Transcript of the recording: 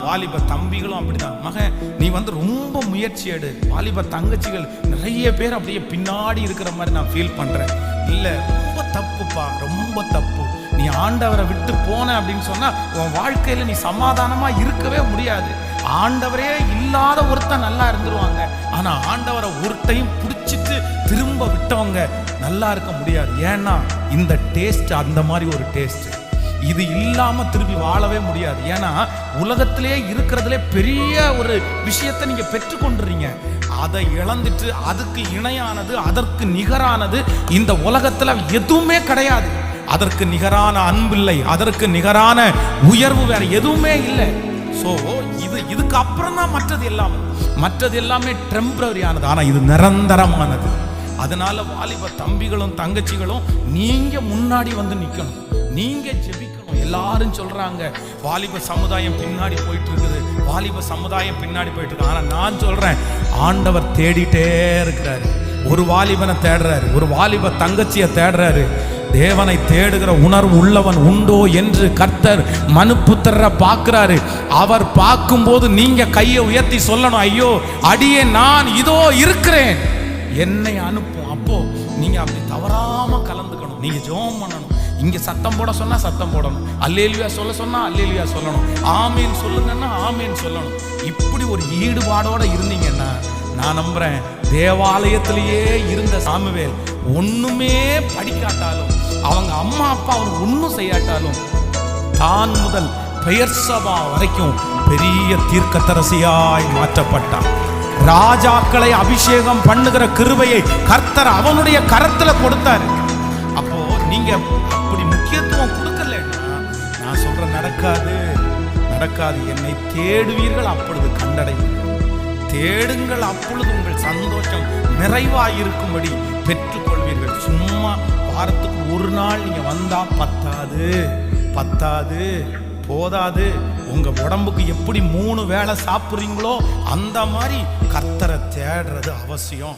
வாலிப தம்பிகளும் அப்படிதான். மகன் நீ ரொம்ப முயற்சி எடு. வாலிப தங்கச்சிகள் நிறைய பேர் அப்படியே பின்னாடி இருக்கிற மாதிரி நான் ஃபீல் பண்றேன். இல்ல, ரொம்ப தப்புப்பா, ரொம்ப தப்பு. நீ ஆண்டவரை விட்டு போன அப்படின்னு சொன்னா உன் வாழ்க்கையில நீ சமாதானமா இருக்கவே முடியாது. ஆண்டவரே இல்லாத ஒருத்தன் நல்லா இருந்துருவாங்க, ஆனா ஆண்டவரை ஒருத்தையும் பிடிச்சிட்டு திரும்ப விட்டவங்க நல்லா இருக்க முடியாது. ஏன்னா இந்த டேஸ்ட் அந்த மாதிரி ஒரு டேஸ்ட். இது இல்லாம திருப்பி வாழவே முடியாது. ஏன்னா உலகத்திலே இருக்கிறதுலே பெரிய ஒரு விஷயத்தை நீங்க பெற்றுக்கொண்டுறீங்க. அதை இழந்துட்டு அதுக்கு இணையானது, அதற்கு நிகரானது இந்த உலகத்துல எதுவுமே கிடையாது. அதற்கு நிகரான அன்பில்லை, அதற்கு நிகரான உயர்வு வேற எதுவுமே இல்லை. ஸோ இதுக்கு அப்புறம் தான் மற்றது எல்லாமே டெம்பரரியானது, ஆனா இது நிரந்தரமானது. அதனால வாலிப தம்பிகளும் தங்கச்சிகளும் நீங்க முன்னாடி வந்து நிக்கணும், நீங்க ஜெபிக்கணும். எல்லாரும் சொல்றாங்க வாலிப சமுதாயம் பின்னாடி போயிட்டு இருக்குது, வாலிப சமுதாயம் பின்னாடி போயிட்டு இருக்கு. ஆனா நான் சொல்றேன், ஆண்டவர் தேடிட்டே இருக்கிறாரு. ஒரு வாலிபனை தேடுறாரு, ஒரு வாலிப தங்கச்சியை தேடுறாரு. தேவனை தேடுகிற உணர்வு உள்ளவன் உண்டோ என்று கர்த்தர் மனுப்புத்திர பார்க்கிறாரு. அவர் பார்க்கும்போது நீங்க கையை உயர்த்தி சொல்லணும், ஐயோ அடியே நான் இதோ இருக்கிறேன், என்னை அனுப்பும். அப்போ நீங்க அப்படி தவறாம கலந்துக்கணும். நீங்க ஜெபம் பண்ணணும். இங்க சத்தம் போட சொன்னா சத்தம் போடணும், அல்லேலூயா சொல்ல சொன்னா அல்லேலூயா சொல்லணும், ஆமேன் சொல்லுங்கன்னா ஆமேன் சொல்லணும். இப்படி ஒரு ஈடுபாடோட இருந்தீங்கன்னா நான் நம்புறேன், தேவாலயத்திலேயே இருந்த சாமுவேல் ஒண்ணுமே படிக்காட்டாலும், அவங்க அம்மா அப்பா அவர் ஒன்றும் செய்யாட்டாலும், தான் முதல் பெயர்சபா வரைக்கும் பெரிய தீர்க்கதரிசியாய் மாற்றப்பட்டான். ராஜாக்களை அபிஷேகம் பண்ணுகிற கிருபையை கர்த்தர் அவனுடைய கரத்துல கொடுத்தாரு. அப்போ நீங்க அப்படி முக்கியத்துவம் கொடுக்கலன்னா நான் சொல்ற நடக்காது. என்னை தேடுவீர்கள், அப்பொழுது கண்டடைவீர்கள். தேடுங்கள், அப்பொழுது உங்கள் சந்தோஷம் நிறைவாயிருக்கும்படி பெற்றுக்கொள்வீர்கள். சும்மா வாரத்துக்கு ஒரு நாள் நீங்க வந்தா பத்தாது, போதாது. உங்க உடம்புக்கு எப்படி 3 வேளை சாப்பிட்றீங்களோ அந்த மாதிரி கர்த்தரை தேடுறது அவசியம்.